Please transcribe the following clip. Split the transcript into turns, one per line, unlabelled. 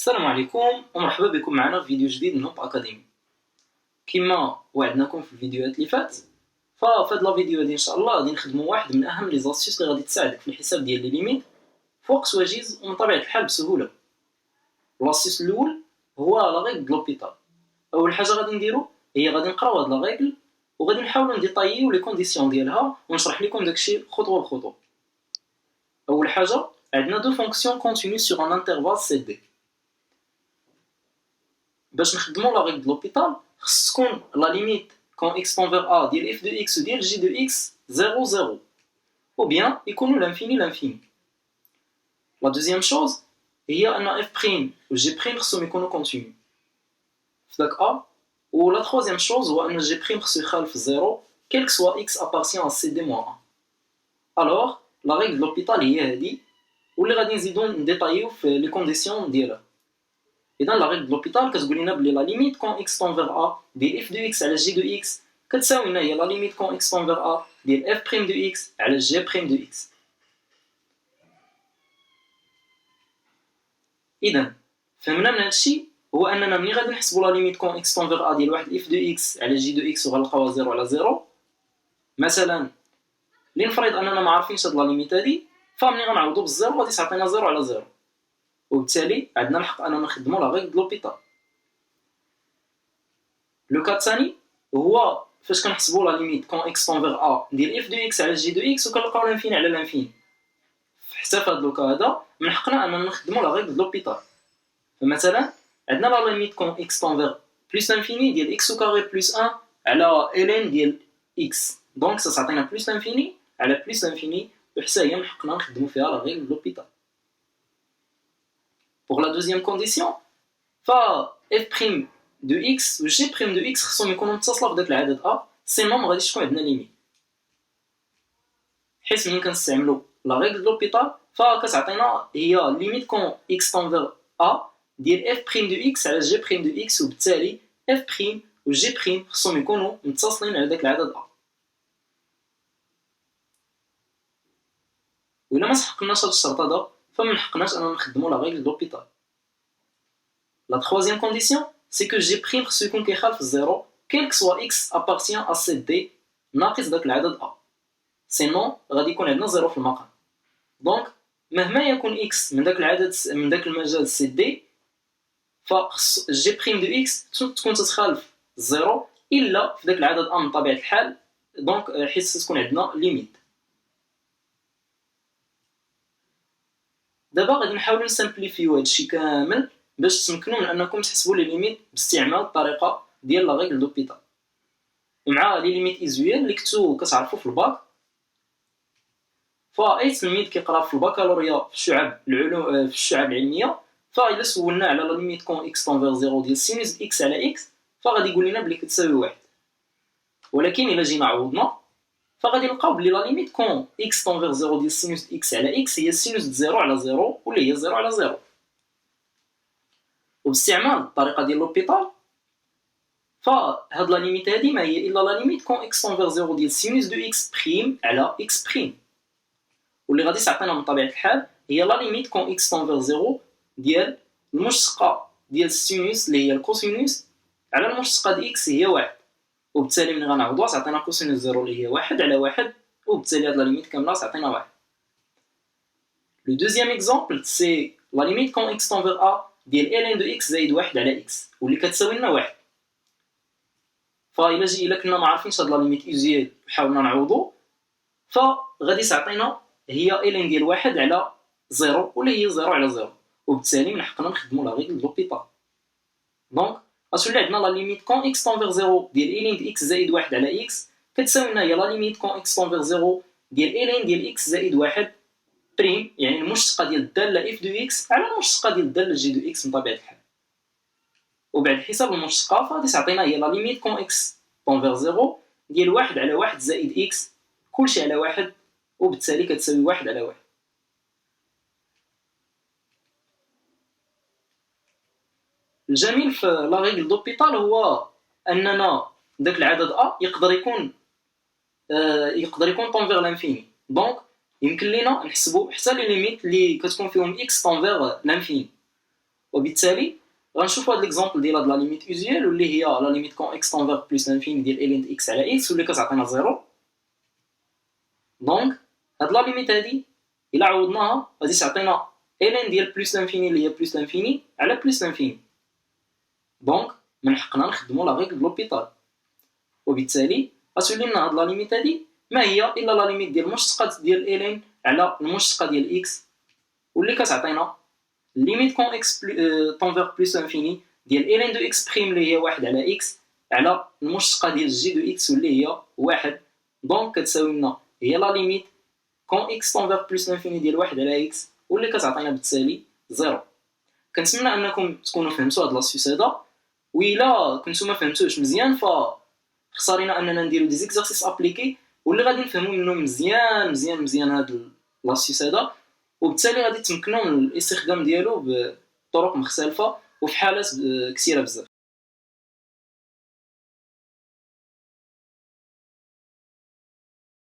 السلام عليكم ومرحبا بكم معنا في فيديو جديد من هوب اكاديمي. كما وعدناكم في الفيديوهات اللي فات، فهاد لا فيديو هادي ان شاء الله غادي نخدموا واحد من اهم لي زاستيس اللي غادي تساعدك في الحساب ديال لي ليميت في وقت وجيز ومن طبيعه الحال بسهوله. لاستيس الاول هو لا ريغل د لوبيتال. اول حاجه غادي نديرو هي غادي نقراو هاد لا ريغل وغادي نحاولوا نديطاييو لي كونديسيون ديالها ونشرح لكم داكشي خطوه بخطوه. اول حاجه عندنا دو فونكسيون كونتينيو سور ان انترفال سي دي. باش نخدموا لا ريغل د لوبيتال خص تكون لا ليميت كون اكس طون فيغ ا ديال اف دو اكس وديال جي دو اكس 0 0 او بيان يكونوا لانفيني لانفيني. لا دوزيام شوز هي ان اف بريم و جي بريم خصهم يكونوا كونتينيو في داك ا. و لا تروازيام شوز هو ان جي بريم خصو يخالف 0 كيلك سوا اكس ابارتيان ا سي دي موان ا. الوغ لا ريغل د لوبيتال هي هادي واللي غادي نزيدو نديطايو في لي كونديسيون ديالها. إذا لا ريغل د لوبيتال كتقول لنا بلي لا ليميت كون اكس طون فيغ ا ديال اف دو اكس على جي دو اكس كتساوي لنا هي لا ليميت كون اكس طون فيغ ا ديال اف بريم دو اكس على جي بريم دو اكس. إذا فهمنا من هادشي هو اننا ملي غادي نحسبوا لا ليميت كون اكس طون فيغ ا ديال واحد اف دو اكس على جي دو اكس وغنلقاوها 0 على 0، مثلا لنفرض اننا ما عارفينش هاد لا ليميت هادي، فملي غنعوضوا بالزيرو غادي تعطينا 0 على 0، وبالتالي عندنا الحق اننا نخدموا لا ريغل د لوبيتال. لو كا الثاني هو فاش كنحسبوا لا ليميت كون اكس طون فيغ ا ديال اف دو اكس على جي دو اكس وكنلقاو لانفيني على لانفيني. حتى في هذا لو كا هذا من حقنا اننا نخدموا لا ريغل د لوبيتال. فمثلا عندنا لا ليميت كون اكس طون فيغ بلس لانفيني ديال اكس او كاري بلس 1 على الين ديال اكس، دونك سا تعطينا بلس لانفيني على بلس لانفيني، وحتى هي من حقنا نخدموا فيها لا ريغل د لوبيتال. Pour la deuxième condition, f' de x و g' de x خصهم يكونوا متصلين بداك العدد a، سينو ما غاديش تكون عندنا ليميت. حيت ملي كنستعملوا لا ريغل د لوبيتال فكتعطينا هي ليميت كون x طون فيغ a ديال f' de x على g' de x، وبالتالي f' و g' خصهم يكونوا متصلين على داك العدد a. وإلا ما تحققناش هاد الشرط هذا فمن حقناش اننا نخدموا لا ريغل د لوبيتال. La troisième condition, c'est que G' خصو يكون كيخالف الزيرو كيلك سوا x appartient à سي دي ناقص داك العدد a، سينو غادي يكون عندنا زيرو في المقام. دونك مهما يكون x من داك العدد من داك المجال سي دي فخص G' دو x تكون تتخالف الزيرو الا في داك العدد a من طبيعة الحال، دونك حيت تكون عندنا ليميت. دابا غادي نحاولوا نسامبليفيو هادشي كامل باش تمكنوا من انكم تحسبوا لي ليميت باستعمال الطريقه ديال لا ريغل دوبيتال مع لي ليميت ايزويال اللي كنتو كتعرفوا في الباك. فاي تلميذ كيقرا في البكالوريا في الشعب العلوم في الشعب العلميه، فاذا سولنا على لا ليميت كون اكس طون فيغ 0 ديال سينوس اكس على اكس فغادي يقول لنا بلي كتساوي 1. ولكن الا جينا عوضنا فغادي نلقاو بلي لا ليميت كون اكس طون فيغ 0 ديال سينوس اكس على اكس هي سينوس د 0 على 0 واللي هي 0 على 0. وباستعمال الطريقه ديال لوبيتال فهاد لا ليميت هادي ما هي الا لا ليميت كون اكس طون فيغ 0 ديال سينوس دو اكس بريم على اكس بريم، واللي غادي تعطينا من طبيعه الحال هي لا ليميت كون اكس طون فيغ 0 ديال المشتقه ديال السينوس اللي هي الكوسينوس على المشتقه د اكس هي 1، وبالتالي ملي غنعوضوها تعطينا كوسينوس 0 اللي هي 1 على 1، وبالتالي هاد لا ليميت كامله تعطينا 1. لو دوزيام اكزومبل سي لا ليميت كون اكس طون فيغ ا ديال الين دو اكس زائد 1 على اكس واللي كتساوي لنا 1. فإلا كنا ما عارفينش هاد لا ليميت ايزيال وحاولنا نعوضو فغادي تعطينا هي الين ديال 1 على 0 واللي هي 0 على 0، وبالتالي من حقنا نخدموا لا ريغل د لوبيتال. دونك غتولي عندنا لا ليميت كون اكس طون فيغ 0 ديال الين د اكس زائد 1 على اكس كتساوي لنا هي لا ليميت كون اكس طون فيغ 0 ديال الين ديال اكس زائد 1 بريم، يعني المشتقه ديال الداله اف دو اكس على المشتقه ديال الداله جي دو اكس من طبيعه الحال. وبعد حساب المشتقه فغادي تعطينا هي لا ليميت كون اكس طون فيغ 0 ديال 1 على 1 زائد اكس كلشي على 1، وبالتالي كتساوي 1 على 1. الجميل في لا ريغل دوبيتال هو اننا داك العدد ا يقدر يكون طون فيغ لانفيني، دونك يمكن لينا نحسبوا حتى لي ليميت اللي كتكون فيهم اكس طون فيغ لانفيني. وبالتالي غنشوفوا هاد ليكزامبل ديال هاد لا ليميت اوزيال واللي هي لا ليميت كون اكس تون فيغ بلس لانفيني ديال الين اكس على اكس واللي كتعطينا زيرو. دونك هاد لا ليميت هادي الا عوضناها غادي تعطينا الين ديال بلس لانفيني اللي هي بلس لانفيني على بلس لانفيني. دونك من حقنا نخدموا لا ريغل د لوبيتال، وبالتالي غتولي لنا هاد لا ليميت هادي ما هي الا لا ليميت ديال المشتقات ديال الين على المشتقه ديال اكس واللي كتعطينا ليميت كون اكس طون فيغ بلس انفيني ديال الين دو اكس بريم اللي هي واحد على اكس على المشتقه ديال جي دو اكس واللي هي واحد. دونك كتساوي لنا هي لا ليميت كون اكس طون فيغ بلس انفيني ديال واحد على اكس واللي كتعطينا بالتالي زيرو. كنتمنى انكم تكونوا فهمتوا هاد لاسيوس هذا، وإلا كنتو ما فهمتوش مزيان فخسارينا اننا نديرو دي زيكزارسيس ابليكي واللي غادي نفهمو منه مزيان مزيان مزيان هاد لاسيوس هذا، وبالتالي غادي تمكنوا من الاستخدام ديالو بطرق مختلفه وفي حالات كثيره بزاف.